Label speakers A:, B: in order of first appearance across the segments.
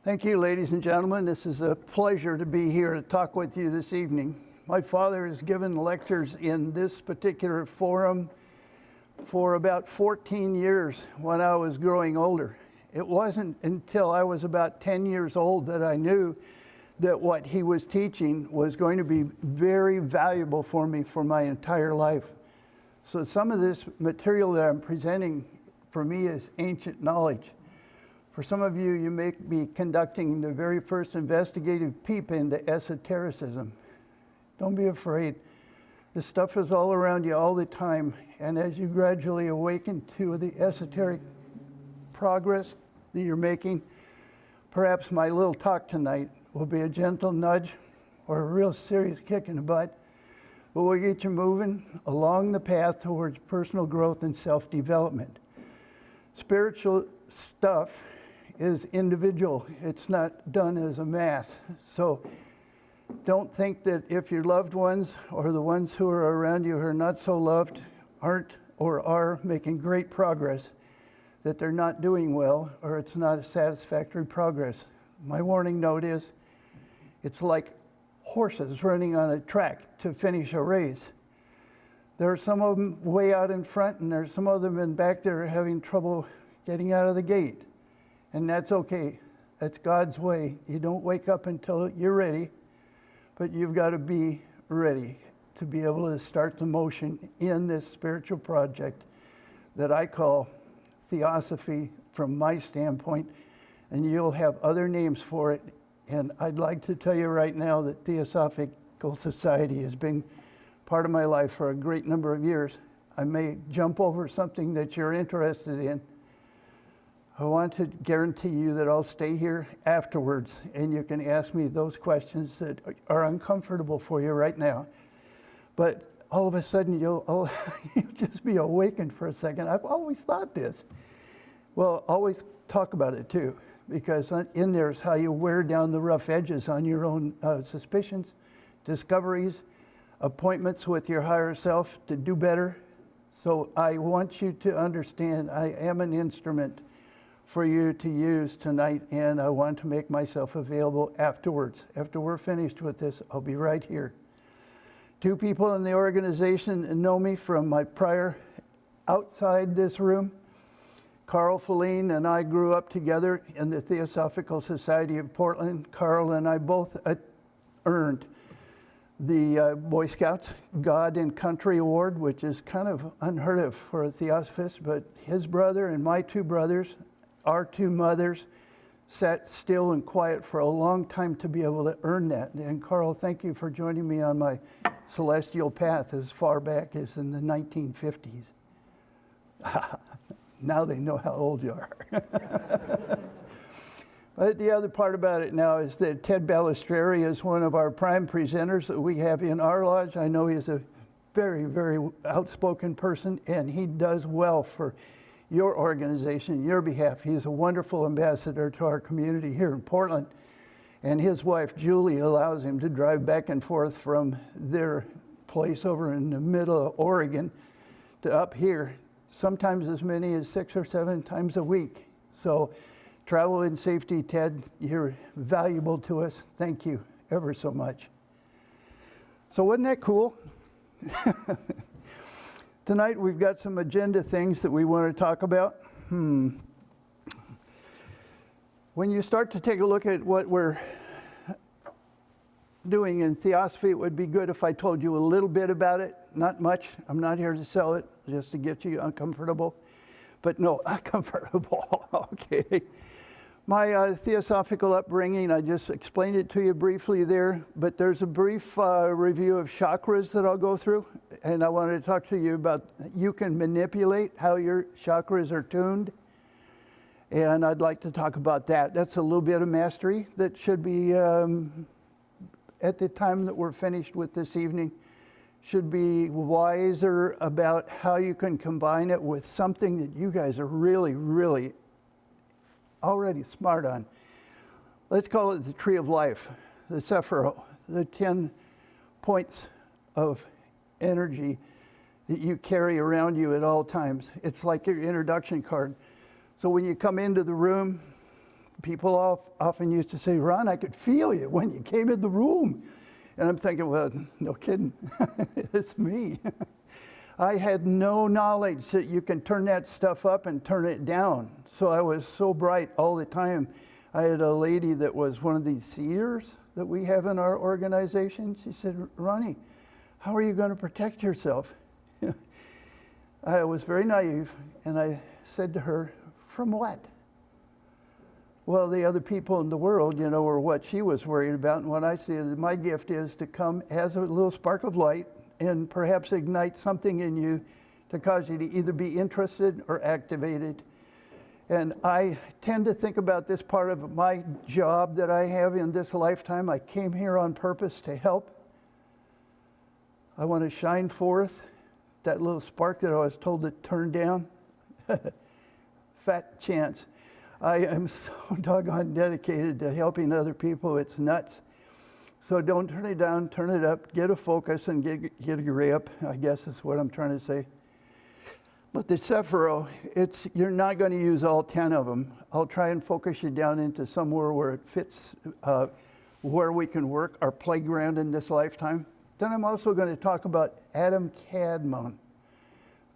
A: Thank you, ladies and gentlemen. This is a pleasure to be here to talk with you this evening. My father has given lectures in this particular forum for about 14 years when I was growing older. It wasn't until I was about 10 years old that I knew that what he was teaching was going to be very valuable for me for my entire life. So some of this material that I'm presenting for me is ancient knowledge. For some of you, you may be conducting the very first investigative peep into esotericism. Don't be afraid. This stuff is all around you all the time. And as you gradually awaken to the esoteric progress that you're making, perhaps my little talk tonight will be a gentle nudge or a real serious kick in the butt, but we'll get you moving along the path towards personal growth and self-development. Spiritual stuff is individual. It's not done as a mass. So don't think that if your loved ones or the ones who are around you who are not so loved aren't or are making great progress, that they're not doing well or it's not a satisfactory progress. My warning note is, it's like horses running on a track to finish a race. There are some of them way out in front and there's some of them in back there having trouble getting out of the gate. And that's okay. That's God's way. You don't wake up until you're ready, but you've got to be ready to be able to start the motion in this spiritual project that I call Theosophy from my standpoint, and you'll have other names for it. And I'd like to tell you right now that Theosophical Society has been part of my life for a great number of years. I may jump over something that you're interested in. I want to guarantee you that I'll stay here afterwards and you can ask me those questions that are uncomfortable for you right now. But all of a sudden you'll just be awakened for a second. I've always thought this. Well, always talk about it too, because in there is how you wear down the rough edges on your own suspicions, discoveries, appointments with your higher self to do better. So I want you to understand I am an instrument for you to use tonight, and I want to make myself available afterwards. After we're finished with this, I'll be right here. Two people in the organization know me from my prior outside this room. Carl Feline and I grew up together in the Theosophical Society of Portland. Carl and I both earned the Boy Scouts God and Country Award, which is kind of unheard of for a theosophist, but his brother and my two brothers, our two mothers, sat still and quiet for a long time to be able to earn that. And Carl, thank you for joining me on my celestial path as far back as in the 1950s. Now they know how old you are. But the other part about it now is that Ted Balistreri is one of our prime presenters that we have in our lodge. I know he's a very, very outspoken person, and he does well for your organization, your behalf. He's a wonderful ambassador to our community here in Portland. And his wife, Julie, allows him to drive back and forth from their place over in the middle of Oregon to up here, sometimes as many as 6 or 7 times a week. So travel in safety, Ted. You're valuable to us. Thank you ever so much. So wasn't that cool? Tonight we've got some agenda things that we want to talk about. When you start to take a look at what we're doing in Theosophy, it would be good if I told you a little bit about it. Not much. I'm not here to sell it, just to get you uncomfortable. But no, uncomfortable. Okay. My theosophical upbringing, I just explained it to you briefly there, but there's a brief review of chakras that I'll go through, and I wanted to talk to you about you can manipulate how your chakras are tuned, and I'd like to talk about that. That's a little bit of mastery that should be, at the time that we're finished with this evening, should be wiser about how you can combine it with something that you guys are really, really already smart on. Let's call it the tree of life, the Sephiro, the 10 points of energy that you carry around you at all times. It's like your introduction card. So when you come into the room, people often used to say, Ron, I could feel you when you came in the room. And I'm thinking, well, no kidding, it's me. I had no knowledge that you can turn that stuff up and turn it down. So I was so bright all the time. I had a lady that was one of these seers that we have in our organization. She said, Ronnie, how are you going to protect yourself? I was very naive, and I said to her, from what? Well, the other people in the world, were what she was worried about. And what I see is my gift is to come as a little spark of light and perhaps ignite something in you to cause you to either be interested or activated. And I tend to think about this part of my job that I have in this lifetime. I came here on purpose to help. I want to shine forth that little spark that I was told to turn down. Fat chance. I am so doggone dedicated to helping other people. It's nuts. So don't turn it down, turn it up, get a focus and get a grip, I guess is what I'm trying to say. But the Sephiro, you're not going to use all 10 of them. I'll try and focus you down into somewhere where it fits, where we can work, our playground in this lifetime. Then I'm also going to talk about Adam Kadmon,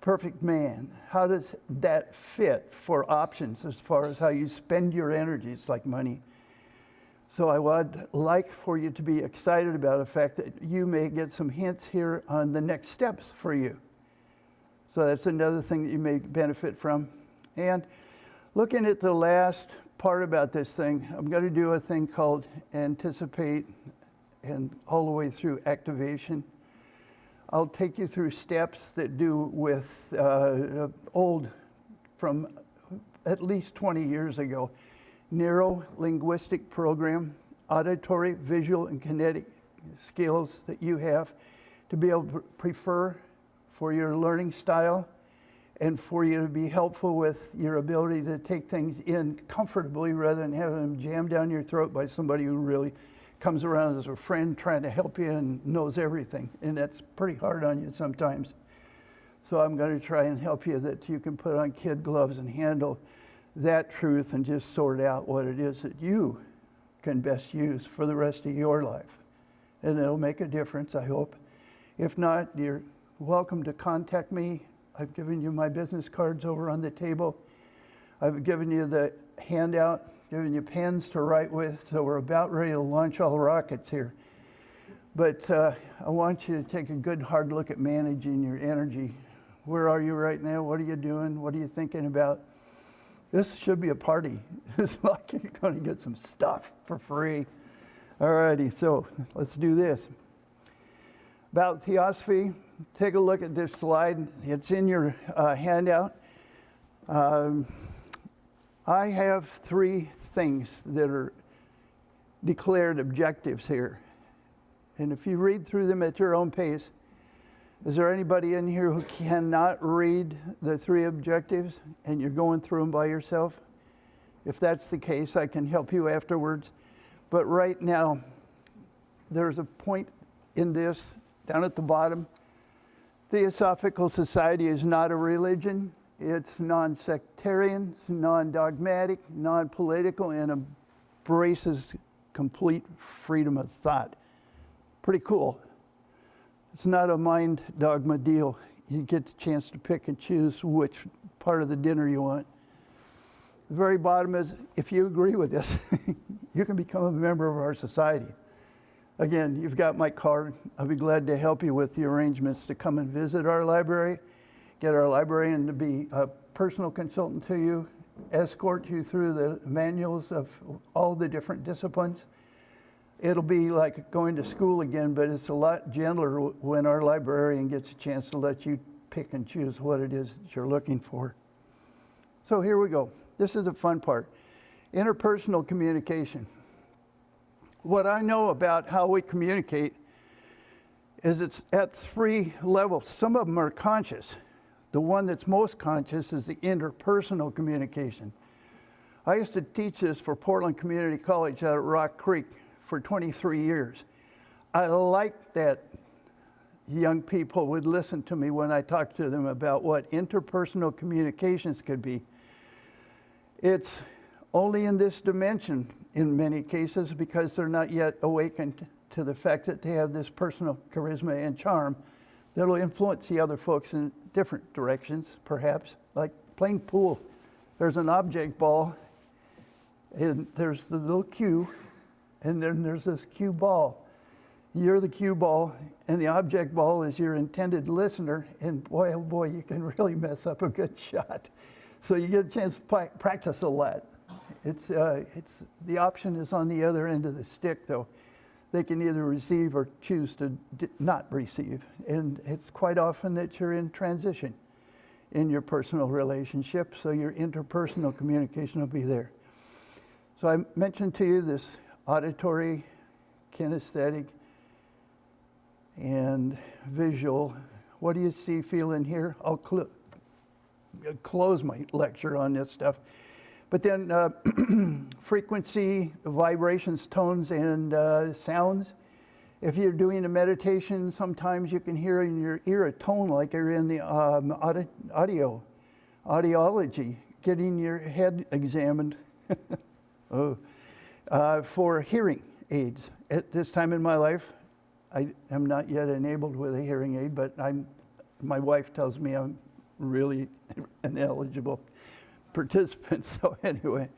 A: perfect man. How does that fit for options as far as how you spend your energy? It's like money. So I would like for you to be excited about the fact that you may get some hints here on the next steps for you. So that's another thing that you may benefit from. And looking at the last part about this thing, I'm going to do a thing called anticipate and all the way through activation. I'll take you through steps that do with old, from at least 20 years ago, neuro-linguistic program, auditory, visual, and kinetic skills that you have to be able to prefer for your learning style and for you to be helpful with your ability to take things in comfortably rather than having them jammed down your throat by somebody who really comes around as a friend trying to help you and knows everything. And that's pretty hard on you sometimes. So I'm going to try and help you that you can put on kid gloves and handle that truth and just sort out what it is that you can best use for the rest of your life. And it'll make a difference, I hope. If not, you're welcome to contact me. I've given you my business cards over on the table. I've given you the handout, given you pens to write with, so we're about ready to launch all rockets here. But I want you to take a good hard look at managing your energy. Where are you right now? What are you doing? What are you thinking about? This should be a party. It's like you're going to get some stuff for free. All righty, so let's do this. About Theosophy, take a look at this slide. It's in your handout. I have 3 things that are declared objectives here. And if you read through them at your own pace, is there anybody in here who cannot read the 3 objectives and you're going through them by yourself? If that's the case, I can help you afterwards. But right now, there's a point in this down at the bottom. Theosophical society is not a religion. It's non-sectarian, it's non-dogmatic, non-political, and embraces complete freedom of thought. Pretty cool. It's not a mind dogma deal. You get the chance to pick and choose which part of the dinner you want. The very bottom is, if you agree with this, you can become a member of our society. Again, you've got my card. I'll be glad to help you with the arrangements to come and visit our library, get our librarian to be a personal consultant to you, escort you through the manuals of all the different disciplines. It'll be like going to school again, but it's a lot gentler when our librarian gets a chance to let you pick and choose what it is that you're looking for. So here we go. This is the fun part. Interpersonal communication. What I know about how we communicate is it's at 3 levels. Some of them are conscious. The one that's most conscious is the interpersonal communication. I used to teach this for Portland Community College out at Rock Creek for 23 years. I liked that young people would listen to me when I talked to them about what interpersonal communications could be. It's only in this dimension in many cases, because they're not yet awakened to the fact that they have this personal charisma and charm that'll influence the other folks in different directions, perhaps, like playing pool. There's an object ball, and there's the little cue, and then there's this cue ball. You're the cue ball, and the object ball is your intended listener, and boy, oh boy, you can really mess up a good shot. So you get a chance to practice a lot. It's the option is on the other end of the stick, though. They can either receive or choose to not receive, and it's quite often that you're in transition in your personal relationship, so your interpersonal communication will be there. So I mentioned to you this auditory, kinesthetic, and visual. What do you see, feel, and hear? I'll close my lecture on this stuff. But then frequency, vibrations, tones, and sounds. If you're doing a meditation, sometimes you can hear in your ear a tone like you're in the audiology, getting your head examined for hearing aids. At this time in my life, I am not yet enabled with a hearing aid, but my wife tells me I'm really an eligible participant. So anyway,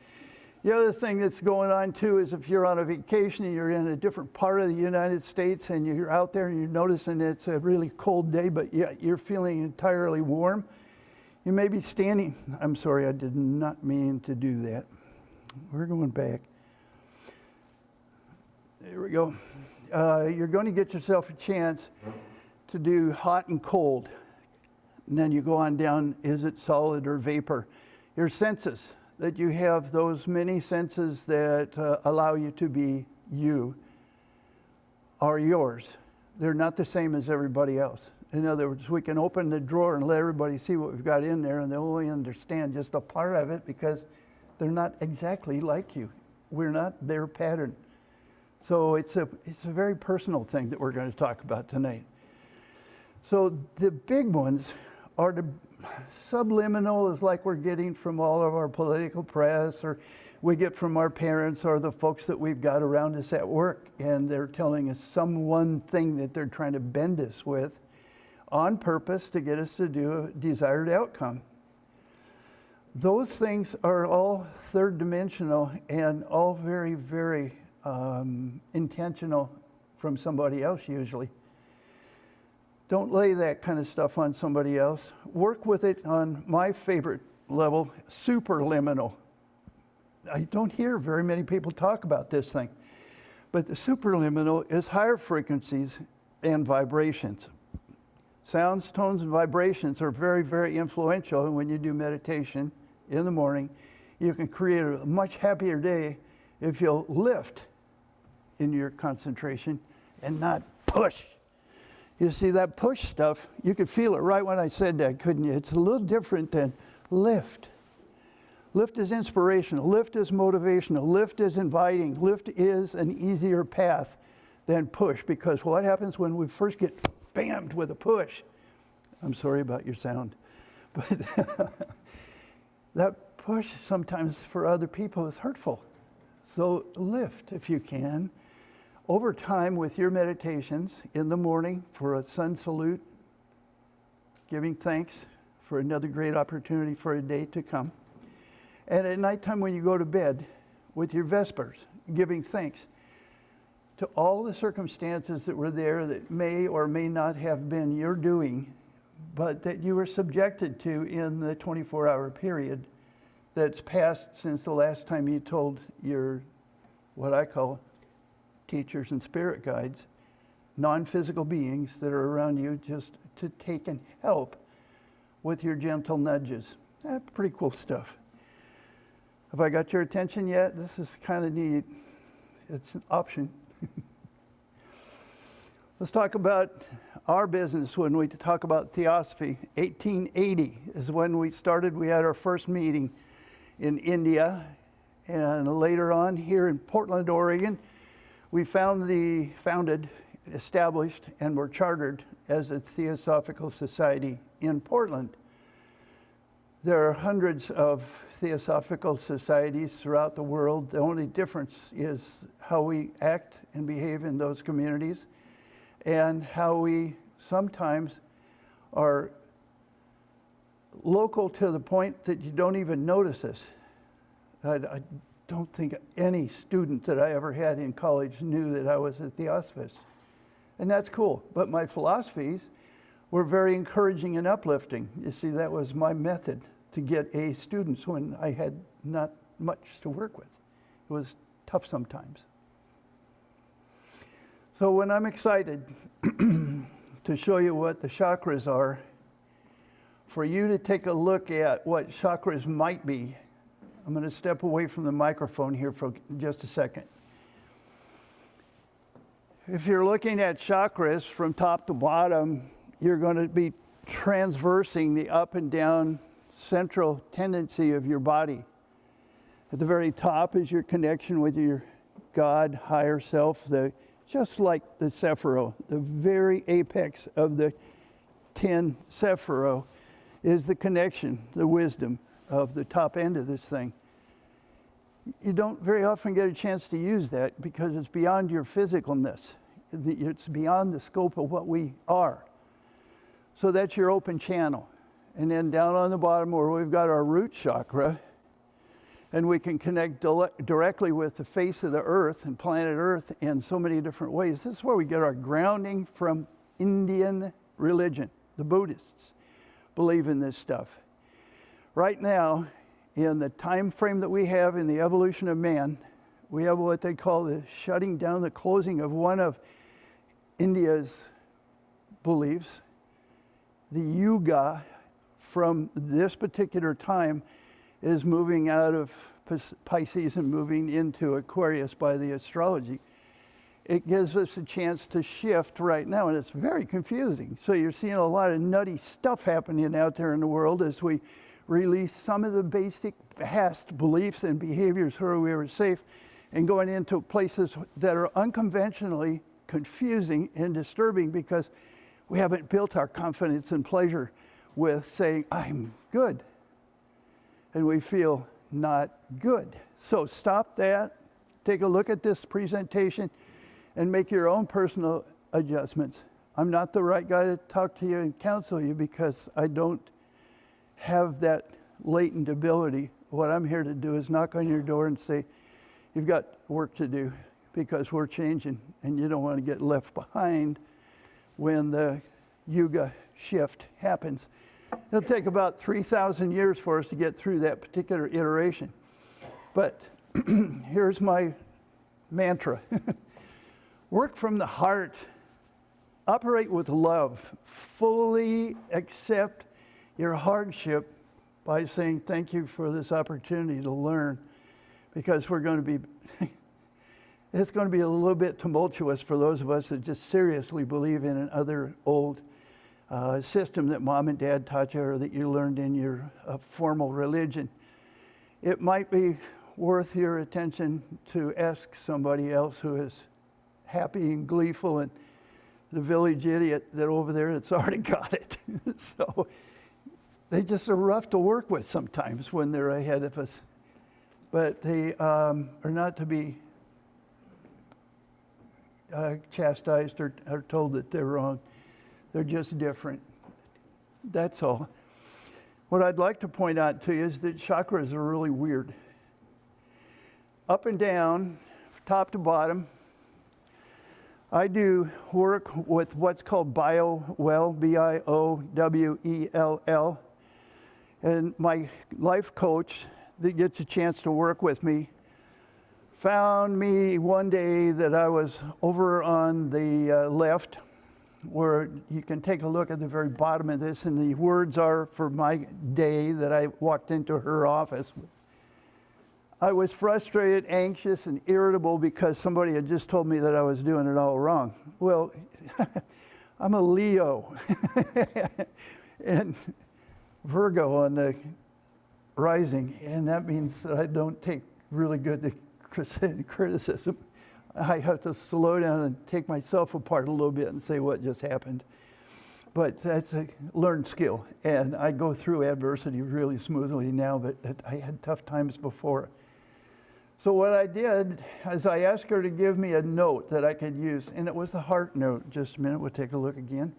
A: the other thing that's going on too is if you're on a vacation and you're in a different part of the United States and you're out there and you're noticing it's a really cold day, but yet you're feeling entirely warm, you may be standing. I'm sorry, I did not mean to do that. We're going back. There we go. You're going to get yourself a chance to do hot and cold. And then you go on down, is it solid or vapor? Your senses, that you have those many senses that allow you to be you, are yours. They're not the same as everybody else. In other words, we can open the drawer and let everybody see what we've got in there, and they'll only understand just a part of it because they're not exactly like you. We're not their pattern. So it's a very personal thing that we're going to talk about tonight. So the big ones are the subliminal, is like we're getting from all of our political press, or we get from our parents, or the folks that we've got around us at work, and they're telling us some one thing that they're trying to bend us with on purpose to get us to do a desired outcome. Those things are all third dimensional and all very, very intentional from somebody else usually. Don't lay that kind of stuff on somebody else. Work with it on my favorite level, superliminal. I don't hear very many people talk about this thing, but the superliminal is higher frequencies and vibrations. Sounds, tones, and vibrations are very, very influential. And when you do meditation in the morning, you can create a much happier day if you'll lift in your concentration and not push. You see, that push stuff, you could feel it right when I said that, couldn't you? It's a little different than lift. Lift is inspirational. Lift is motivational. Lift is inviting. Lift is an easier path than push, because what happens when we first get bammed with a push? I'm sorry about your sound. But that push sometimes for other people is hurtful. So lift if you can. Over time with your meditations in the morning for a sun salute, giving thanks for another great opportunity for a day to come. And at nighttime when you go to bed with your Vespers, giving thanks to all the circumstances that were there that may or may not have been your doing, but that you were subjected to in the 24-hour period that's passed since the last time you told your, what I call, teachers and spirit guides, non-physical beings that are around you, just to take and help with your gentle nudges. Pretty cool stuff. Have I got your attention yet? This is kind of neat. It's an option. Let's talk about our business when we talk about Theosophy. 1880 is when we started. We had our first meeting in India, and later on here in Portland, Oregon, we founded, established, and were chartered as a Theosophical Society in Portland. There are hundreds of theosophical societies throughout the world. The only difference is how we act and behave in those communities and how we sometimes are local to the point that you don't even notice us. I don't think any student that I ever had in college knew that I was a theosophist. And that's cool. But my philosophies were very encouraging and uplifting. You see, that was my method to get A students when I had not much to work with. It was tough sometimes. So when I'm excited to show you what the chakras are, for you to take a look at what chakras might be, I'm going to step away from the microphone here for just a second. If you're looking at chakras from top to bottom, you're going to be transversing the up and down central tendency of your body. At the very top is your connection with your God, higher self, just like the Sephiro, the very apex of the 10 Sephiro is the connection, the wisdom of the top end of this thing. You don't very often get a chance to use that because it's beyond your physicalness. It's beyond the scope of what we are. So that's your open channel. And then down on the bottom where we've got our root chakra, and we can connect directly with the face of the earth and planet Earth in so many different ways. This is where we get our grounding from Indian religion. The Buddhists believe in this stuff. Right now, in the time frame that we have in the evolution of man, we have what they call the shutting down, the closing of one of India's beliefs. The Yuga from this particular time is moving out of Pisces and moving into Aquarius by the astrology. It gives us a chance to shift right now, and it's very confusing. So you're seeing a lot of nutty stuff happening out there in the world as we release some of the basic past beliefs and behaviors where we were safe and going into places that are unconventionally confusing and disturbing because we haven't built our confidence and pleasure with saying, I'm good. And we feel not good. So stop that, take a look at this presentation, and make your own personal adjustments. I'm not the right guy to talk to you and counsel you because I don't have that latent ability. What I'm here to do is knock on your door and say, you've got work to do because we're changing and you don't want to get left behind when the Yuga shift happens. It'll take about 3,000 years for us to get through that particular iteration. But here's my mantra. Work from the heart. Operate with love. Fully accept your hardship by saying thank you for this opportunity to learn, because we're going to be, it's going to be a little bit tumultuous for those of us that just seriously believe in another old system that mom and dad taught you or that you learned in your formal religion. It might be worth your attention to ask somebody else who is happy and gleeful and the village idiot that over there that's already got it. So they just are rough to work with sometimes when they're ahead of us. But they are not to be chastised or told that they're wrong. They're just different. That's all. What I'd like to point out to you is that chakras are really weird. Up and down, top to bottom. I do work with what's called Biowell, B-I-O-W-E-L-L. And my life coach that gets a chance to work with me found me one day that I was over on the left, where you can take a look at the very bottom of this, and the words are for my day that I walked into her office. I was frustrated, anxious, and irritable because somebody had just told me that I was doing it all wrong. Well, I'm a Leo and Virgo on the rising, and that means that I don't take really good criticism. I have to slow down and take myself apart a little bit and say what just happened. But that's a learned skill, and I go through adversity really smoothly now, but I had tough times before. So what I did is I asked her to give me a note that I could use, and it was the heart note. Just a minute, we'll take a look again.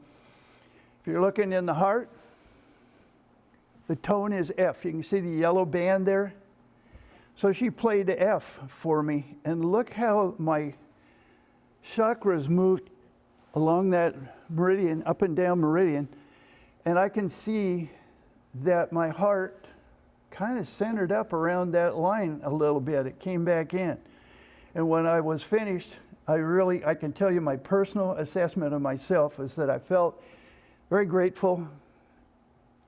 A: If you're looking in the heart, the tone is F. You can see the yellow band there. So she played F for me, and look how my chakras moved along that meridian, up and down meridian, and I can see that my heart kind of centered up around that line a little bit. It came back in. And when I was finished, I can tell you my personal assessment of myself is that I felt very grateful,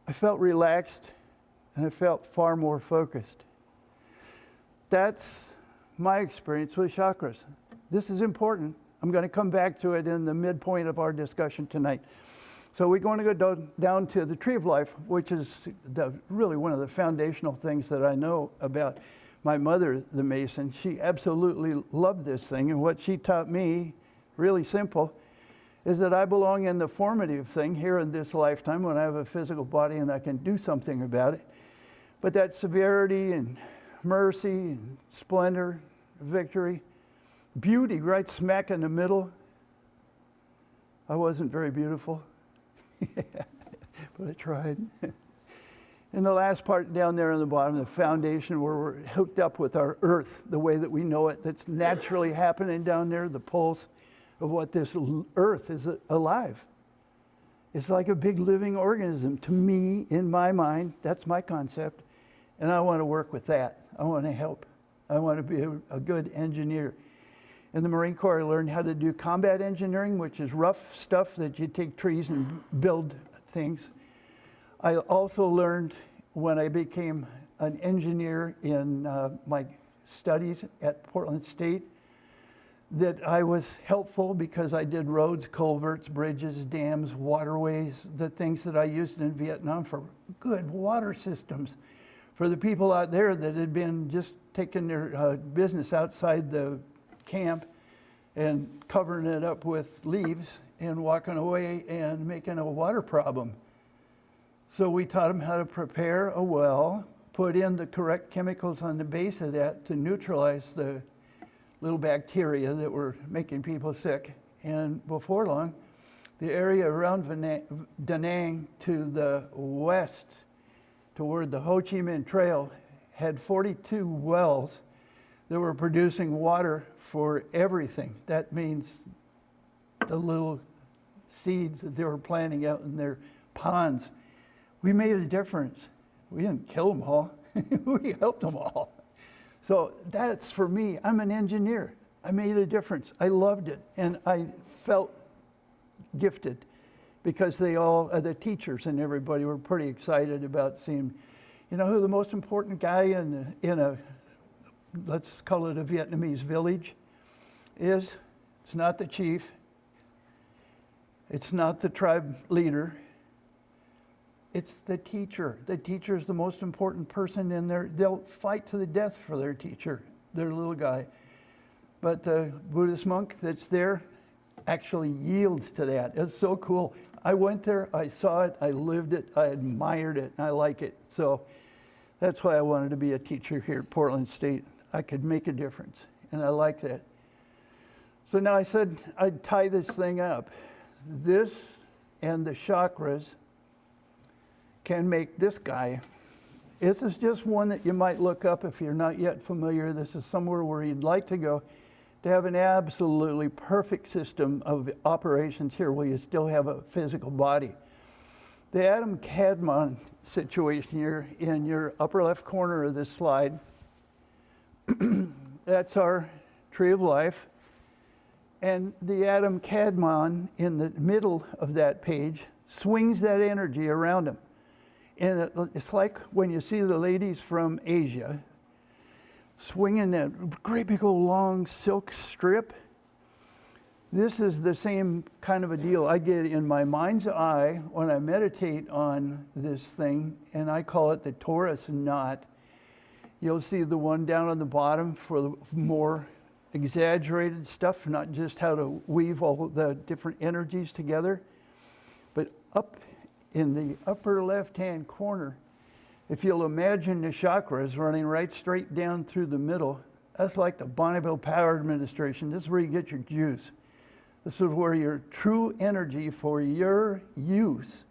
A: I felt relaxed, and I felt far more focused. That's my experience with chakras. This is important. I'm going to come back to it in the midpoint of our discussion tonight. So we're going to go down to the tree of life, which is really one of the foundational things that I know about my mother, the Mason. She absolutely loved this thing, and what she taught me, really simple, is that I belong in the formative thing here in this lifetime when I have a physical body and I can do something about it. But that severity and mercy and splendor, victory, beauty right smack in the middle. I wasn't very beautiful, but I tried. And the last part down there on the bottom, the foundation where we're hooked up with our earth, the way that we know it, that's naturally happening down there, the pulse of what this earth is alive. It's like a big living organism. To me, in my mind, that's my concept. And I want to work with that. I want to help. I want to be a good engineer. In the Marine Corps, I learned how to do combat engineering, which is rough stuff that you take trees and build things. I also learned when I became an engineer in my studies at Portland State that I was helpful because I did roads, culverts, bridges, dams, waterways, the things that I used in Vietnam for good water systems for the people out there that had been just taking their business outside the camp and covering it up with leaves and walking away and making a water problem. So we taught them how to prepare a well, put in the correct chemicals on the base of that to neutralize the little bacteria that were making people sick. And before long, the area around Da Nang to the west toward the Ho Chi Minh Trail had 42 wells that were producing water for everything. That means the little seeds that they were planting out in their ponds. We made a difference. We didn't kill them all. We helped them all. So that's for me. I'm an engineer. I made a difference. I loved it. And I felt gifted because they all, the teachers and everybody were pretty excited about seeing, you know, who the most important guy in a, let's call it a Vietnamese village is. It's not the chief. It's not the tribe leader. It's the teacher. The teacher is the most important person in there. They'll fight to the death for their teacher, their little guy. But the Buddhist monk that's there actually yields to that. It's so cool. I went there, I saw it, I lived it, I admired it, and I like it. So that's why I wanted to be a teacher here at Portland State. I could make a difference, and I like that. So now I said I'd tie this thing up. This and the chakras can make this guy. This is just one that you might look up if you're not yet familiar. This is somewhere where you'd like to go to have an absolutely perfect system of operations here where you still have a physical body. The Adam Kadmon situation here in your upper left corner of this slide, that's our tree of life. And the Adam Kadmon in the middle of that page swings that energy around him. And it's like when you see the ladies from Asia swinging that great big old long silk strip. This is the same kind of a deal I get in my mind's eye when I meditate on this thing, and I call it the Taurus knot. You'll see the one down on the bottom for the more exaggerated stuff, not just how to weave all the different energies together. But up in the upper left-hand corner, if you'll imagine the chakras running right straight down through the middle, that's like the Bonneville Power Administration. This is where you get your juice. This is where your true energy for your use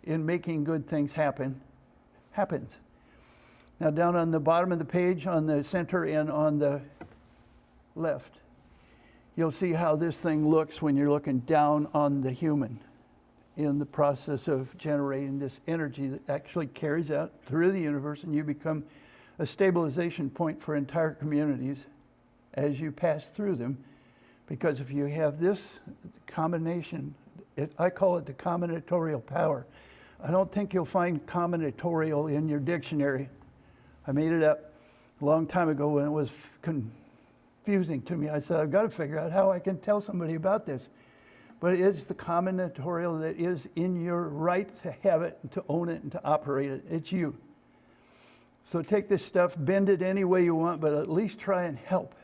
A: in making good things happens. Now down on the bottom of the page, on the center and on the left, you'll see how this thing looks when you're looking down on the human in the process of generating this energy that actually carries out through the universe, and you become a stabilization point for entire communities as you pass through them. Because if you have this combination, I call it the combinatorial power. I don't think you'll find combinatorial in your dictionary. I made it up a long time ago when it was confusing to me. I said, I've got to figure out how I can tell somebody about this. But it's the combinatorial that is in your right to have it, and to own it, and to operate it. It's you. So take this stuff, bend it any way you want, but at least try and help.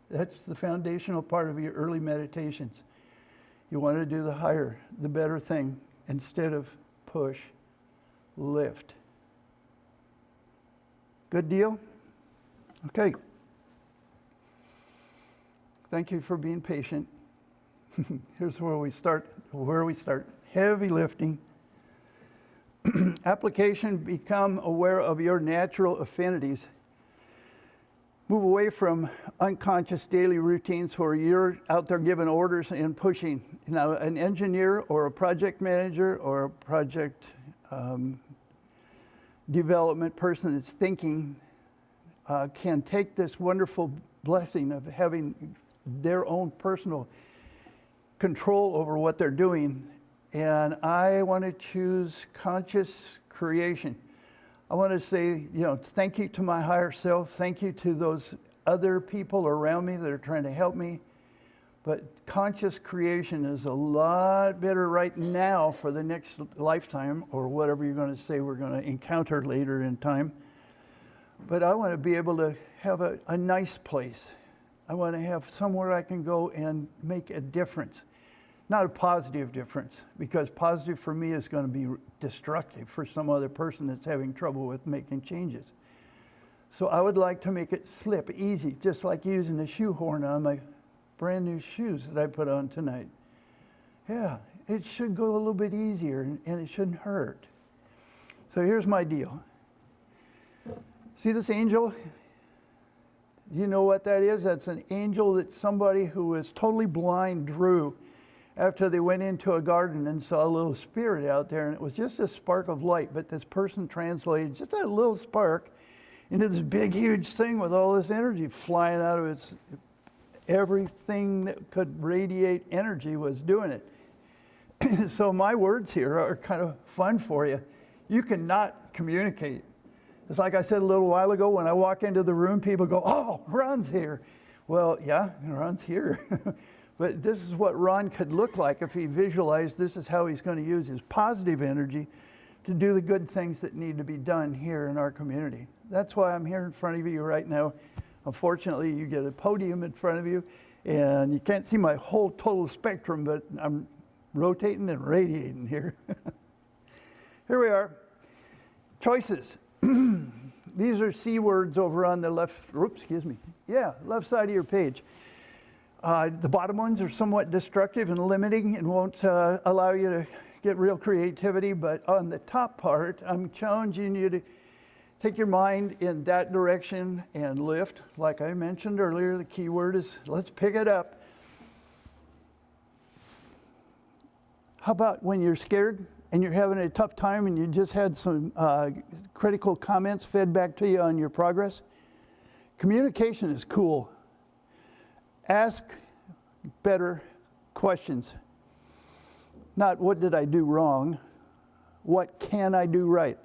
A: That's the foundational part of your early meditations. You want to do the higher, the better thing, instead of push, lift. Good deal? Okay. Thank you for being patient. Here's where we start. Heavy lifting. Application: become aware of your natural affinities. Move away from unconscious daily routines where you're out there giving orders and pushing. Now, an engineer or a project manager or a project development person that's thinking can take this wonderful blessing of having their own personal control over what they're doing. And I want to choose conscious creation. I want to say, thank you to my higher self. Thank you to those other people around me that are trying to help me. But conscious creation is a lot better right now for the next lifetime, or whatever you're going to say we're going to encounter later in time. But I want to be able to have a nice place. I want to have somewhere I can go and make a difference. Not a positive difference, because positive for me is going to be destructive for some other person that's having trouble with making changes. So I would like to make it slip easy, just like using the shoehorn on my brand new shoes that I put on tonight. Yeah, it should go a little bit easier, and it shouldn't hurt. So here's my deal. See this angel? You know what that is? That's an angel that somebody who was totally blind drew after they went into a garden and saw a little spirit out there, and it was just a spark of light, but this person translated just that little spark into this big, huge thing with all this energy flying out of its... Everything that could radiate energy was doing it. So my words here are kind of fun for you. You cannot communicate. It's like I said a little while ago, when I walk into the room, people go, oh, Ron's here. Well, yeah, Ron's here. But this is what Ron could look like if he visualized this is how he's going to use his positive energy to do the good things that need to be done here in our community. That's why I'm here in front of you right now. Unfortunately, you get a podium in front of you, and you can't see my whole total spectrum, but I'm rotating and radiating here. Here we are. Choices. These are C words over on the left, left side of your page. The bottom ones are somewhat destructive and limiting and won't allow you to get real creativity, but on the top part, I'm challenging you to take your mind in that direction and lift. Like I mentioned earlier, the key word is let's pick it up. How about when you're scared and you're having a tough time and you just had some critical comments fed back to you on your progress? Communication is cool. Ask better questions. Not what did I do wrong? What can I do right?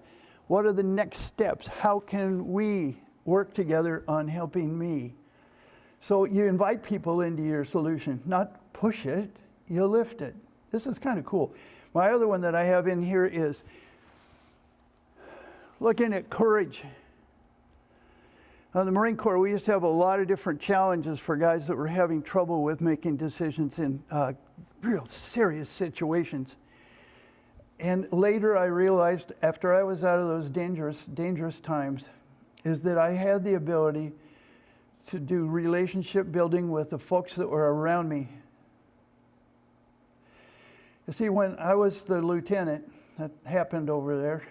A: What are the next steps? How can we work together on helping me? So you invite people into your solution, not push it, you lift it. This is kind of cool. My other one that I have in here is looking at courage. Now, in the Marine Corps, we used to have a lot of different challenges for guys that were having trouble with making decisions in real serious situations. And later I realized, after I was out of those dangerous times, is that I had the ability to do relationship building with the folks that were around me. You see, when I was the lieutenant, that happened over there,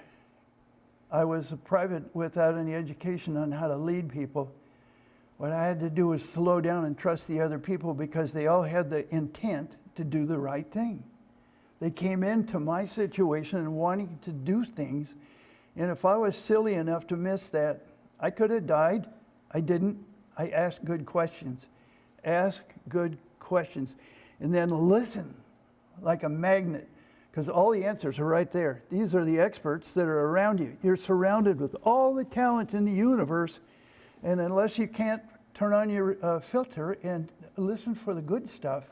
A: I was a private without any education on how to lead people. What I had to do was slow down and trust the other people because they all had the intent to do the right thing. They came into my situation and wanting to do things, and if I was silly enough to miss that, I could have died. I didn't. I asked good questions. Ask good questions. And then listen like a magnet, because all the answers are right there. These are the experts that are around you. You're surrounded with all the talent in the universe, and unless you can't turn on your filter and listen for the good stuff,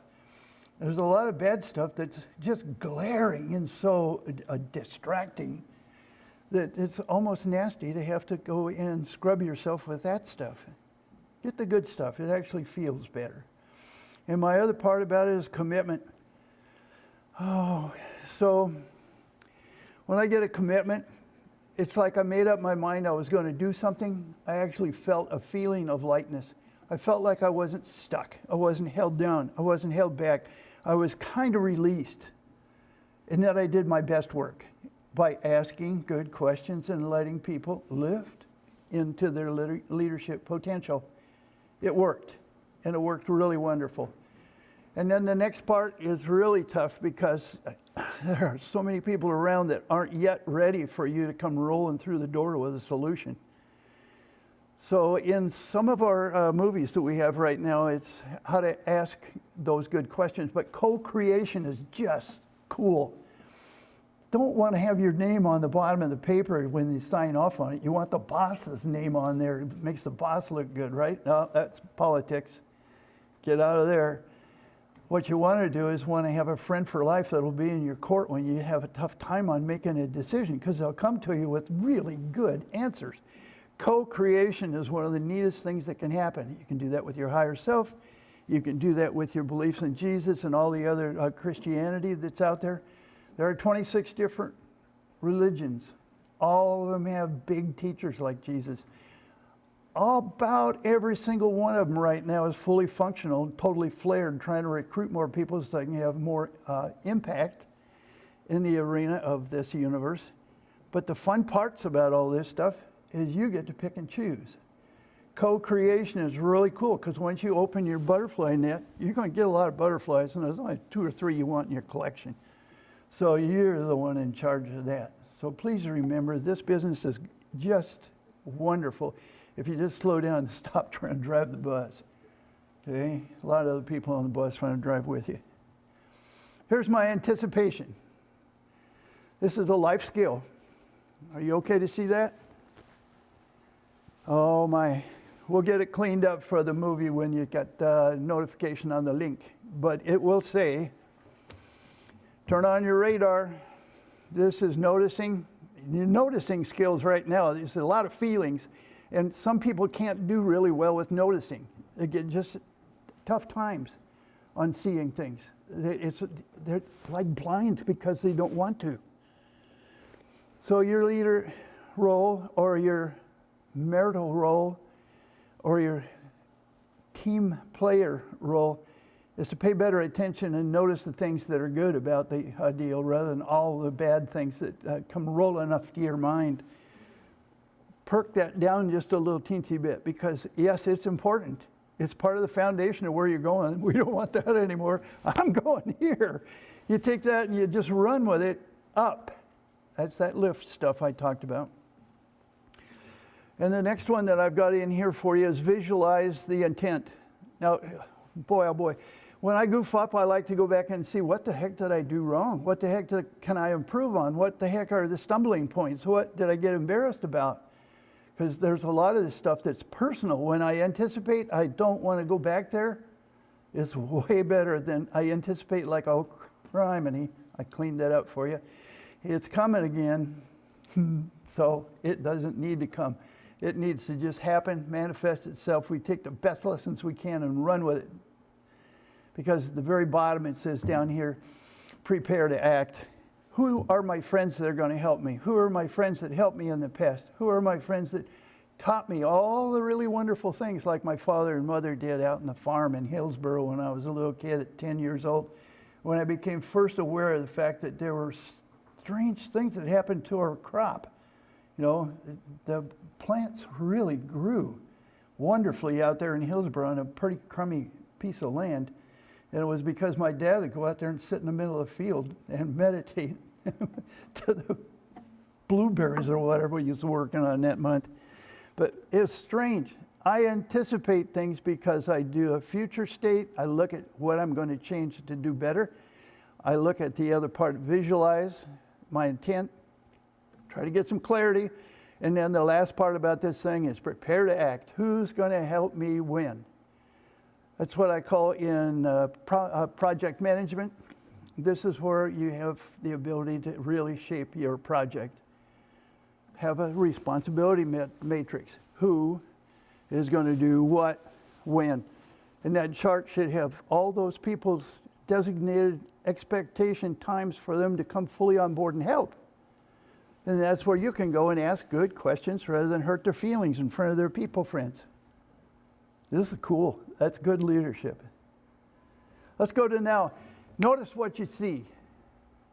A: there's a lot of bad stuff that's just glaring and so distracting that it's almost nasty to have to go and scrub yourself with that stuff. Get the good stuff. It actually feels better. And my other part about it is commitment. Oh, so when I get a commitment, it's like I made up my mind I was going to do something. I actually felt a feeling of lightness. I felt like I wasn't stuck. I wasn't held down. I wasn't held back. I was kind of released. And that I did my best work by asking good questions and letting people lift into their leadership potential. It worked, and it worked really wonderful. And then the next part is really tough because there are so many people around that aren't yet ready for you to come rolling through the door with a solution. So in some of our movies that we have right now, it's how to ask those good questions, but co-creation is just cool. Don't want to have your name on the bottom of the paper when you sign off on it. You want the boss's name on there. It makes the boss look good, right? No, that's politics. Get out of there. What you want to do is want to have a friend for life that'll be in your court when you have a tough time on making a decision, because they'll come to you with really good answers. Co-creation is one of the neatest things that can happen. You can do that with your higher self. You can do that with your beliefs in Jesus and all the other Christianity that's out there. There are 26 different religions. All of them have big teachers like Jesus. About every single one of them right now is fully functional, totally flared, trying to recruit more people so they can have more impact in the arena of this universe. But the fun parts about all this stuff is you get to pick and choose. Co-creation is really cool because once you open your butterfly net, you're going to get a lot of butterflies, and there's only 2 or 3 you want in your collection. So you're the one in charge of that. So please remember, this business is just wonderful if you just slow down and stop trying to drive the bus. Okay? A lot of other people on the bus trying to drive with you. Here's my anticipation. This is a life skill. Are you okay to see that? Oh my. We'll get it cleaned up for the movie when you get notification on the link. But it will say, turn on your radar. This is noticing. You're noticing skills right now. There's a lot of feelings. And some people can't do really well with noticing. They get just tough times on seeing things. They're like blind because they don't want to. So your leader role or your marital role or your team player role is to pay better attention and notice the things that are good about the deal rather than all the bad things that come rolling up to your mind. Perk that down just a little teensy bit because, yes, it's important. It's part of the foundation of where you're going. We don't want that anymore. I'm going here. You take that and you just run with it up. That's that lift stuff I talked about. And the next one that I've got in here for you is visualize the intent. Now, boy, oh boy, when I goof up, I like to go back and see what the heck did I do wrong? What the heck can I improve on? What the heck are the stumbling points? What did I get embarrassed about? Because there's a lot of this stuff that's personal. When I anticipate I don't want to go back there, it's way better than I anticipate like, oh, criminy, I cleaned that up for you. It's coming again, so it doesn't need to come. It needs to just happen, manifest itself. We take the best lessons we can and run with it. Because at the very bottom it says down here, prepare to act. Who are my friends that are going to help me? Who are my friends that helped me in the past? Who are my friends that taught me all the really wonderful things like my father and mother did out in the farm in Hillsboro when I was a little kid at 10 years old, when I became first aware of the fact that there were strange things that happened to our crop. You know, the plants really grew wonderfully out there in Hillsboro on a pretty crummy piece of land. And it was because my dad would go out there and sit in the middle of the field and meditate to the blueberries or whatever he was working on that month. But it's strange. I anticipate things because I do a future state. I look at what I'm going to change to do better. I look at the other part, visualize my intent, try to get some clarity. And then the last part about this thing is prepare to act. Who's going to help me win? That's what I call in project management. This is where you have the ability to really shape your project. Have a responsibility matrix. Who is going to do what, when? And that chart should have all those people's designated expectation times for them to come fully on board and help. And that's where you can go and ask good questions rather than hurt their feelings in front of their people friends. This is cool. That's good leadership. Let's go to now. Notice what you see.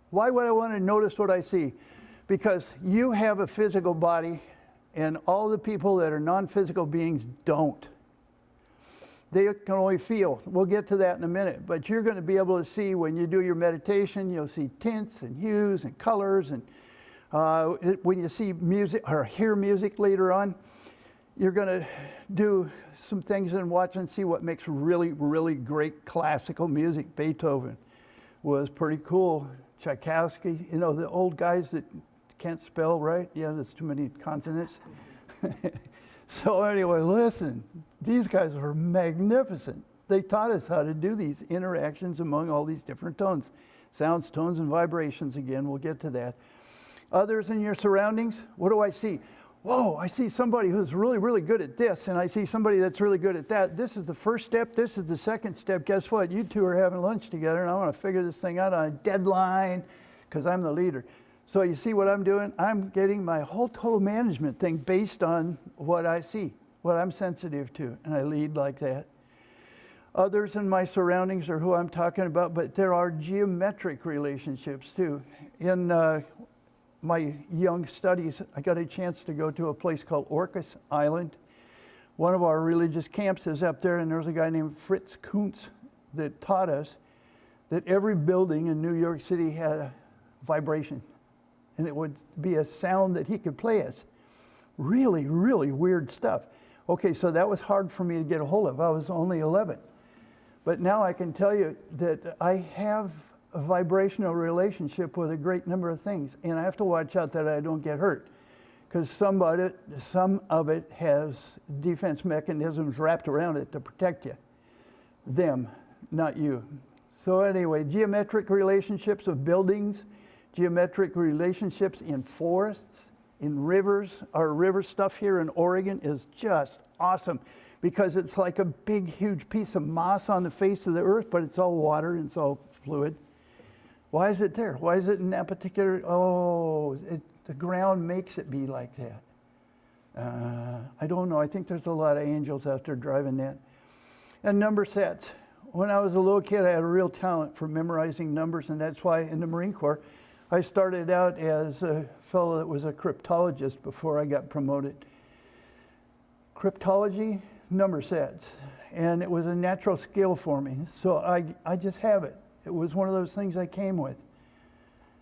A: Why would I want to notice what I see? Because you have a physical body, and all the people that are non-physical beings don't. They can only feel. We'll get to that in a minute. But you're going to be able to see when you do your meditation, you'll see tints and hues and colors. And when you see music or hear music later on, you're going to do some things and watch and see what makes really, really great classical music. Beethoven was pretty cool. Tchaikovsky, you know, the old guys that can't spell right. Yeah, there's too many consonants. So anyway, listen, these guys were magnificent. They taught us how to do these interactions among all these different tones. Sounds, tones, and vibrations again. We'll get to that. Others in your surroundings, what do I see? Whoa, I see somebody who's really, really good at this, and I see somebody that's really good at that. This is the first step. This is the second step. Guess what? You two are having lunch together, and I want to figure this thing out on a deadline because I'm the leader. So you see what I'm doing? I'm getting my whole total management thing based on what I see, what I'm sensitive to, and I lead like that. Others in my surroundings are who I'm talking about, but there are geometric relationships too. In my young studies, I got a chance to go to a place called Orcas Island. One of our religious camps is up there, and there's a guy named Fritz Kuntz that taught us that every building in New York City had a vibration, and it would be a sound that he could play us. Really, really weird stuff. Okay, so that was hard for me to get a hold of. I was only 11. But now I can tell you that I have a vibrational relationship with a great number of things, and I have to watch out that I don't get hurt, because some of it has defense mechanisms wrapped around it to protect you. Them, not you. So anyway, geometric relationships of buildings, geometric relationships in forests, in rivers. Our river stuff here in Oregon is just awesome because it's like a big, huge piece of moss on the face of the earth, but it's all water and it's all fluid. Why is it there? Why is it in that particular? The ground makes it be like that. I don't know. I think there's a lot of angels out there driving that. And number sets. When I was a little kid, I had a real talent for memorizing numbers, and that's why in the Marine Corps, I started out as a fellow that was a cryptologist before I got promoted. Cryptology, number sets. And it was a natural skill for me. So I just have it. It was one of those things I came with.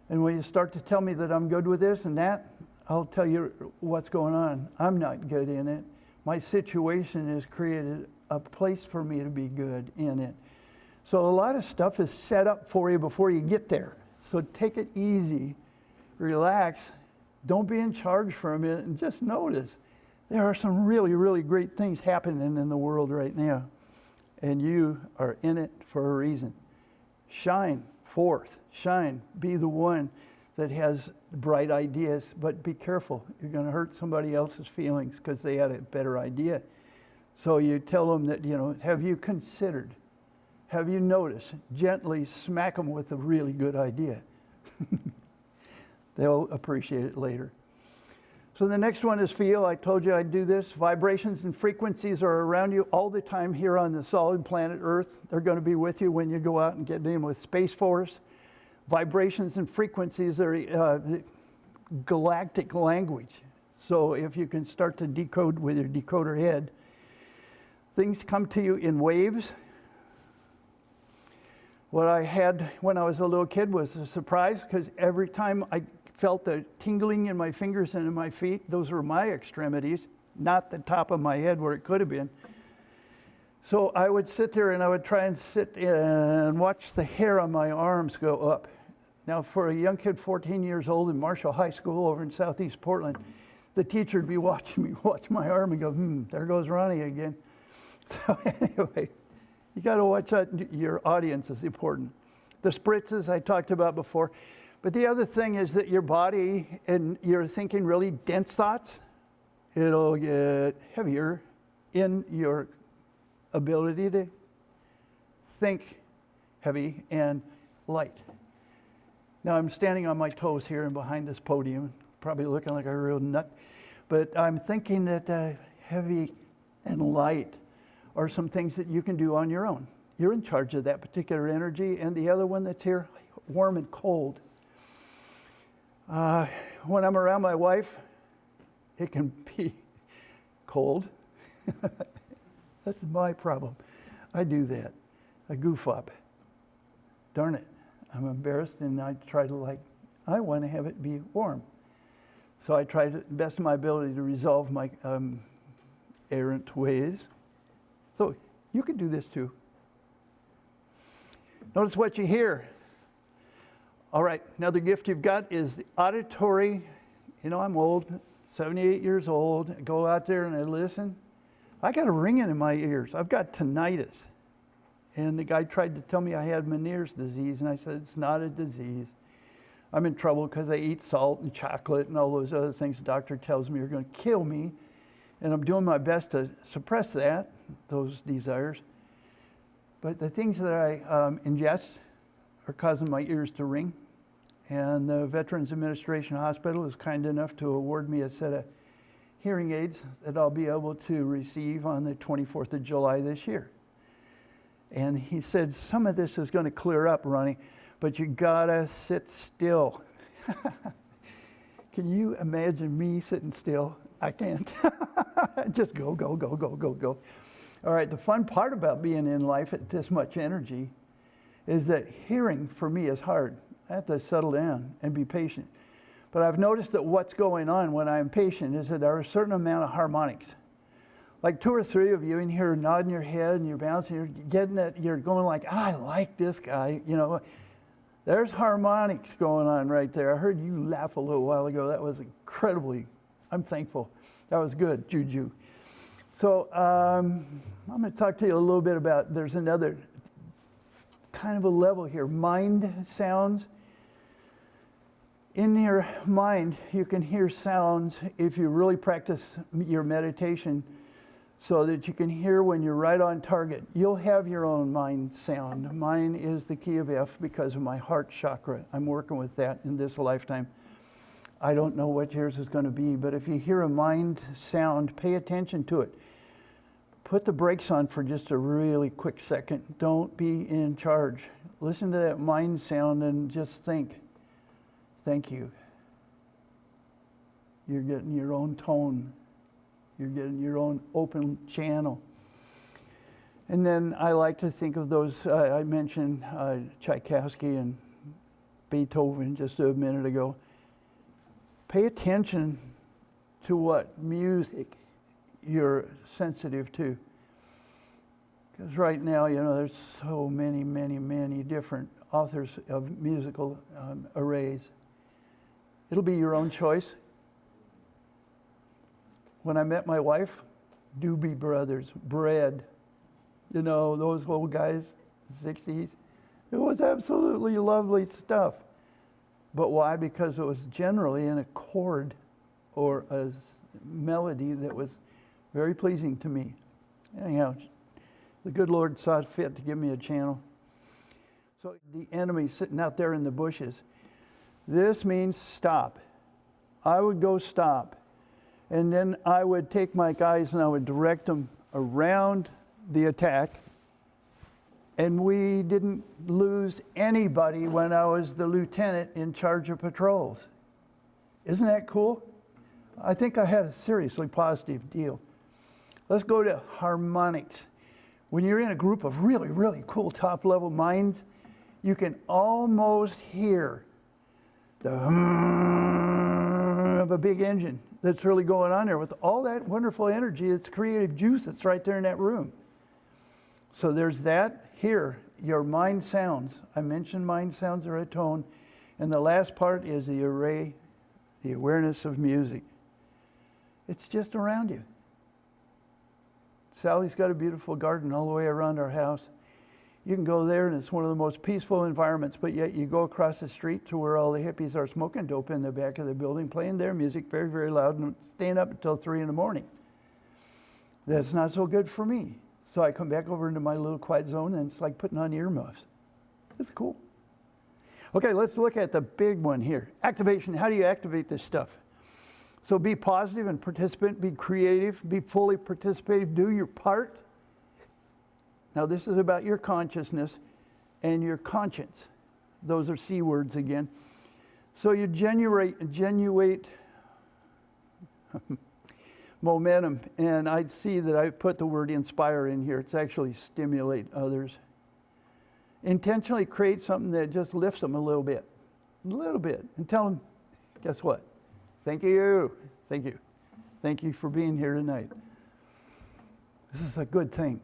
A: And when you start to tell me that I'm good with this and that, I'll tell you what's going on. I'm not good in it. My situation has created a place for me to be good in it. So a lot of stuff is set up for you before you get there. So take it easy, relax, don't be in charge for a minute, and just notice there are some really, really great things happening in the world right now. And you are in it for a reason. Shine forth, shine, be the one that has bright ideas, but be careful. You're going to hurt somebody else's feelings because they had a better idea. So you tell them that, have you considered? Have you noticed? Gently smack them with a really good idea. They'll appreciate it later. So the next one is feel. I told you I'd do this. Vibrations and frequencies are around you all the time here on the solid planet Earth. They're going to be with you when you go out and get in with Space Force. Vibrations and frequencies are galactic language. So if you can start to decode with your decoder head, things come to you in waves. What I had when I was a little kid was a surprise, because every time I felt the tingling in my fingers and in my feet, those were my extremities, not the top of my head where it could have been. So I would sit there and I would try and sit and watch the hair on my arms go up. Now, for a young kid, 14 years old in Marshall High School over in Southeast Portland, the teacher would be watching me watch my arm and go, there goes Ronnie again. So anyway, you got to watch out. Your audience is important. The spritzes I talked about before. But the other thing is that your body, and you're thinking really dense thoughts, it'll get heavier in your ability to think heavy and light. Now I'm standing on my toes here and behind this podium, probably looking like a real nut, but I'm thinking that heavy and light are some things that you can do on your own. You're in charge of that particular energy, and the other one that's here, warm and cold. When I'm around my wife, it can be cold. That's my problem. I do that. I goof up. Darn it. I'm embarrassed, and I try to I want to have it be warm. So I try to the best of my ability to resolve my errant ways. So you can do this too. Notice what you hear. All right, another gift you've got is the auditory. You know, I'm old, 78 years old. I go out there and I listen. I got a ringing in my ears. I've got tinnitus. And the guy tried to tell me I had Meniere's disease, and I said, it's not a disease. I'm in trouble because I eat salt and chocolate and all those other things the doctor tells me are going to kill me. And I'm doing my best to suppress those desires. But the things that I ingest are causing my ears to ring. And the Veterans Administration Hospital is kind enough to award me a set of hearing aids that I'll be able to receive on the 24th of July this year. And he said, some of this is going to clear up, Ronnie, but you gotta sit still. Can you imagine me sitting still? I can't. Just go, go, go, go, go, go. All right, the fun part about being in life at this much energy is that hearing for me is hard. I have to settle down and be patient. But I've noticed that what's going on when I'm patient is that there are a certain amount of harmonics. Like 2 or 3 of you in here nodding your head and you're bouncing, you're getting it, you're going like, I like this guy, you know. There's harmonics going on right there. I heard you laugh a little while ago. That was incredibly, I'm thankful. That was good, juju. So I'm going to talk to you a little bit about, there's another kind of a level here, mind sounds. In your mind, you can hear sounds if you really practice your meditation so that you can hear when you're right on target. You'll have your own mind sound. Mine is the key of F because of my heart chakra. I'm working with that in this lifetime. I don't know what yours is going to be, but if you hear a mind sound, pay attention to it. Put the brakes on for just a really quick second. Don't be in charge. Listen to that mind sound and just think, thank you. You're getting your own tone. You're getting your own open channel. And then I like to think of those, I mentioned Tchaikovsky and Beethoven just a minute ago. Pay attention to what music you're sensitive to. Because right now, you know, there's so many, many, many different authors of musical arrays. It'll be your own choice. When I met my wife, Doobie Brothers, Bread, you know, those old guys, 60s. It was absolutely lovely stuff. But why? Because it was generally in a chord or a melody that was very pleasing to me. Anyhow, the good Lord saw fit to give me a channel. So the enemy sitting out there in the bushes, This means stop. I would go stop. And then I would take my guys and I would direct them around the attack. And we didn't lose anybody when I was the lieutenant in charge of patrols. Isn't that cool? I think I had a seriously positive deal. Let's go to harmonics. When you're in a group of really, really cool top-level minds, you can almost hear the of a big engine that's really going on there with all that wonderful energy. It's creative juice that's right there in that room. So there's that. Here, your mind sounds. I mentioned mind sounds are a tone. And the last part is the array, the awareness of music. It's just around you. Sally's got a beautiful garden all the way around our house. You can go there and it's one of the most peaceful environments, but yet you go across the street to where all the hippies are smoking dope in the back of the building, playing their music very, very loud and staying up until 3 in the morning. That's not so good for me. So I come back over into my little quiet zone and it's like putting on earmuffs. It's cool. Okay, let's look at the big one here. Activation. How do you activate this stuff? So be positive and participant, be creative, be fully participative, do your part. Now this is about your consciousness and your conscience. Those are C words again. So you generate momentum, and I'd see that I put the word inspire in here. It's actually stimulate others. Intentionally create something that just lifts them a little bit, and tell them, guess what? Thank you. Thank you. Thank you for being here tonight. This is a good thing.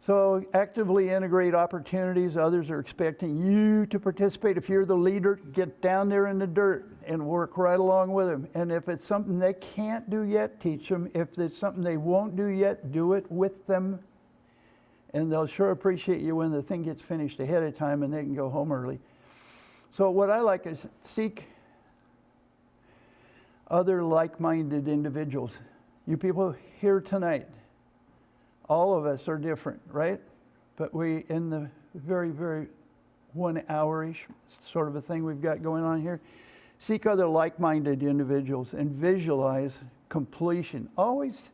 A: So actively integrate opportunities. Others are expecting you to participate. If you're the leader, get down there in the dirt and work right along with them. And if it's something they can't do yet, teach them. If it's something they won't do yet, do it with them. And they'll sure appreciate you when the thing gets finished ahead of time and they can go home early. So what I like is seek other like-minded individuals. You people here tonight, all of us are different, right? But we, in the very, very 1 hour-ish sort of a thing we've got going on here, seek other like-minded individuals and visualize completion. Always,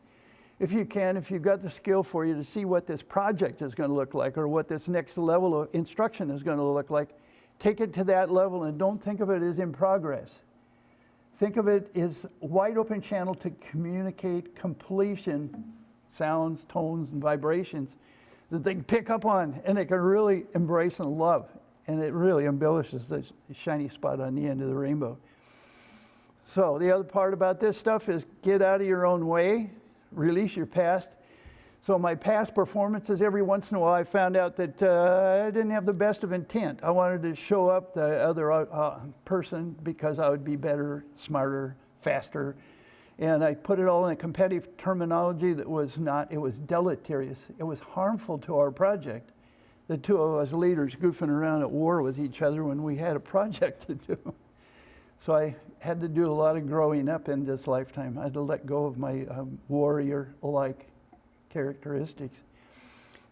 A: if you can, if you've got the skill for you to see what this project is going to look like or what this next level of instruction is going to look like, take it to that level and don't think of it as in progress. Think of it as a wide open channel to communicate completion, sounds, tones, and vibrations that they can pick up on and they can really embrace and love. And it really embellishes the shiny spot on the end of the rainbow. So the other part about this stuff is get out of your own way, release your past. So my past performances, every once in a while I found out that I didn't have the best of intent. I wanted to show up the other person because I would be better, smarter, faster. And I put it all in a competitive terminology that was not, it was deleterious. It was harmful to our project. The two of us leaders goofing around at war with each other when we had a project to do. So I had to do a lot of growing up in this lifetime. I had to let go of my warrior-like characteristics.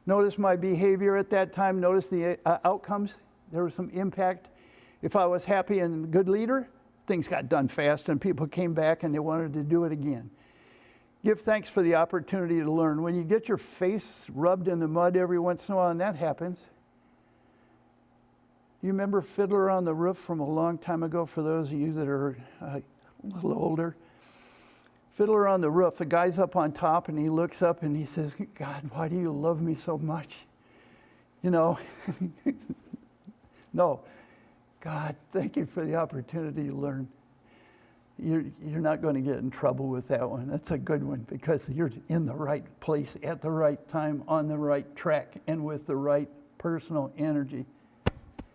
A: Notice my behavior at that time. Notice the outcomes. There was some impact. If I was happy and a good leader, things got done fast and people came back and they wanted to do it again. Give thanks for the opportunity to learn. When you get your face rubbed in the mud every once in a while, and that happens. You remember Fiddler on the Roof from a long time ago, for those of you that are a little older? Fiddler on the Roof, the guy's up on top and he looks up and he says, God, why do you love me so much? You know, no. God, thank you for the opportunity to learn. You're not going to get in trouble with that one. That's a good one because you're in the right place at the right time, on the right track, and with the right personal energy.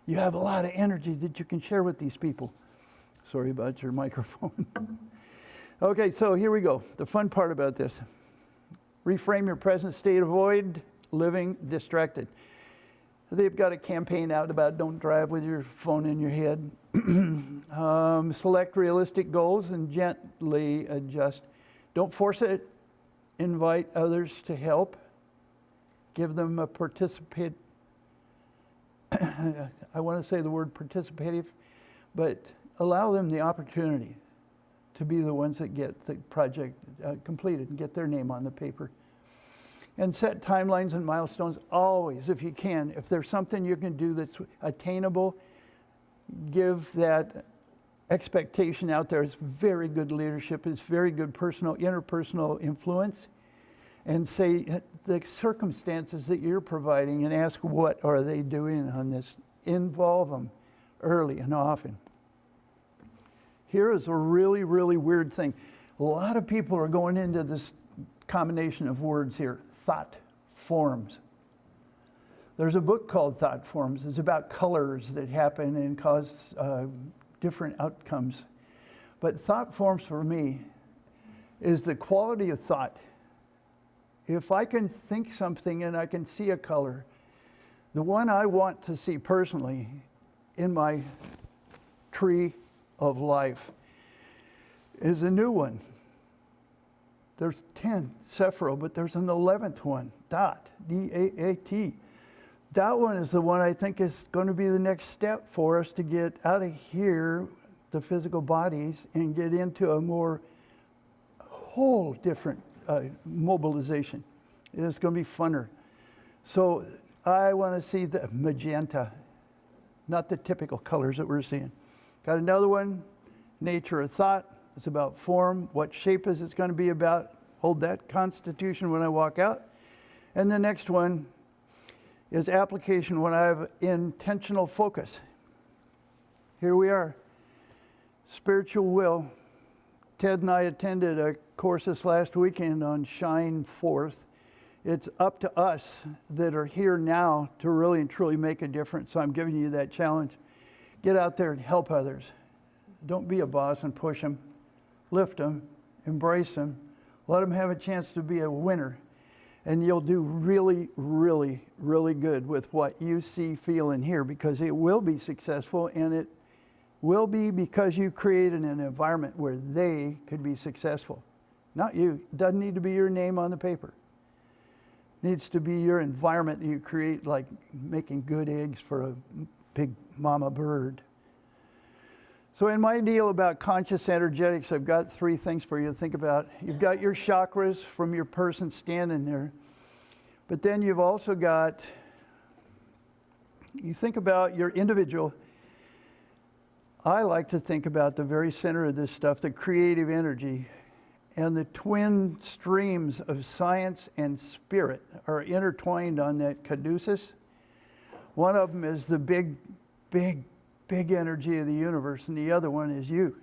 A: You have a lot of energy that you can share with these people. Sorry about your microphone. Okay, so here we go. The fun part about this. Reframe your present state. Avoid living distracted. They've got a campaign out about don't drive with your phone in your head. Select realistic goals and gently adjust. Don't force it. Invite others to help. Give them a I want to say the word participative, but allow them the opportunity to be the ones that get the project completed and get their name on the paper. And set timelines and milestones always, if you can. If there's something you can do that's attainable, give that expectation out there. It's very good leadership. It's very good interpersonal influence. And say the circumstances that you're providing and ask what are they doing on this. Involve them early and often. Here is a really, really weird thing. A lot of people are going into this combination of words here. Thought forms. There's a book called Thought Forms. It's about colors that happen and cause different outcomes. But thought forms for me is the quality of thought. If I can think something and I can see a color, the one I want to see personally in my tree of life is a new one. There's 10 Sephiro, but there's an 11th one, Dot, D-A-A-T. That one is the one I think is going to be the next step for us to get out of here, the physical bodies, and get into a more whole different mobilization. It's going to be funner. So I want to see the magenta, not the typical colors that we're seeing. Got another one, nature of thought. It's about form. What shape is it going to be about? Hold that constitution when I walk out. And the next one is application when I have intentional focus. Here we are. Spiritual will. Ted and I attended a course this last weekend on Shine Forth. It's up to us that are here now to really and truly make a difference. So I'm giving you that challenge. Get out there and help others. Don't be a boss and push them. Lift them, embrace them, let them have a chance to be a winner. And you'll do really, really, really good with what you see, feel, and hear, because it will be successful, and it will be because you created an environment where they could be successful. Not you. It doesn't need to be your name on the paper. It needs to be your environment that you create, like making good eggs for a big mama bird. So in my deal about conscious energetics, I've got 3 things for you to think about. You've got your chakras from your person standing there. But then you've also got, you think about your individual. I like to think about the very center of this stuff, the creative energy. And the twin streams of science and spirit are intertwined on that caduceus. One of them is the big energy of the universe, and the other one is you.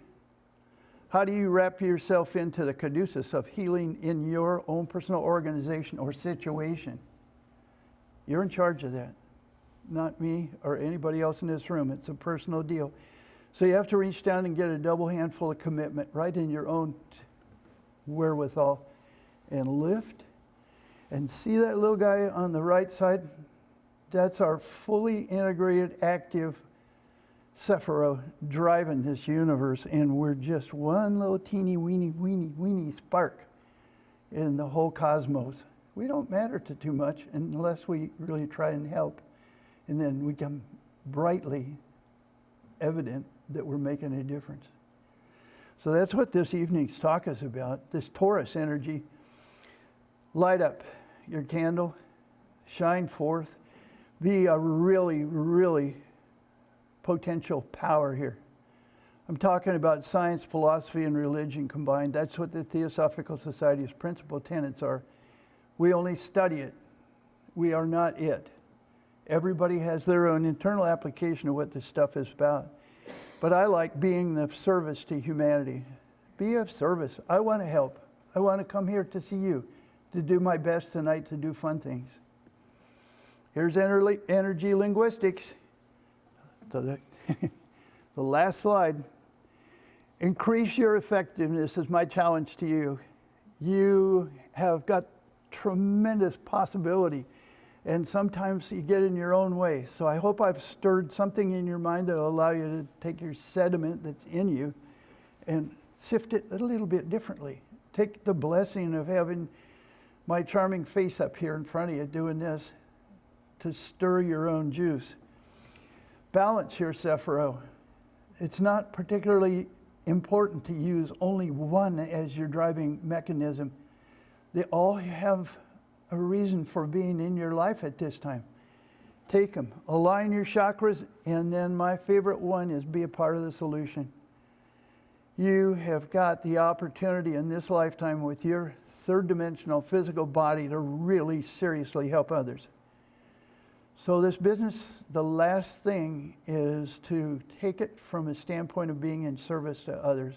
A: How do you wrap yourself into the caduceus of healing in your own personal organization or situation? You're in charge of that, not me or anybody else in this room. It's a personal deal. So you have to reach down and get a double handful of commitment right in your own wherewithal and lift. And see that little guy on the right side? That's our fully integrated, active Sephiro driving this universe, and we're just one little teeny weeny spark in the whole cosmos. We don't matter to too much unless we really try and help, and then we become brightly evident that we're making a difference. So that's what this evening's talk is about, this Taurus energy. Light up your candle, shine forth, be a really, really potential power here. I'm talking about science, philosophy, and religion combined. That's what the Theosophical Society's principal tenets are. We only study it. We are not it. Everybody has their own internal application of what this stuff is about. But I like being of service to humanity. Be of service. I want to help. I want to come here to see you, to do my best tonight, to do fun things. Here's energy linguistics. The last slide. Increase your effectiveness is my challenge to you. You have got tremendous possibility, and sometimes you get in your own way. So I hope I've stirred something in your mind that will allow you to take your sediment that's in you and sift it a little bit differently. Take the blessing of having my charming face up here in front of you doing this to stir your own juice. balance your Sephiro. It's not particularly important to use only one as your driving mechanism. They all have a reason for being in your life at this time. Take them, align your chakras, and then my favorite one is be a part of the solution. You have got the opportunity in this lifetime with your third dimensional physical body to really seriously help others. So this business, the last thing is to take it from a standpoint of being in service to others.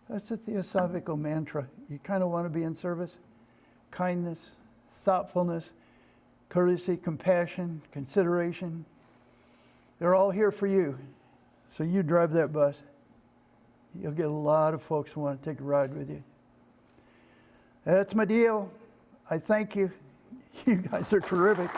A: That's a theosophical mantra. You kind of want to be in service. Kindness, thoughtfulness, courtesy, compassion, consideration. They're all here for you. So you drive that bus. You'll get a lot of folks who want to take a ride with you. That's my deal. I thank you. You guys are terrific.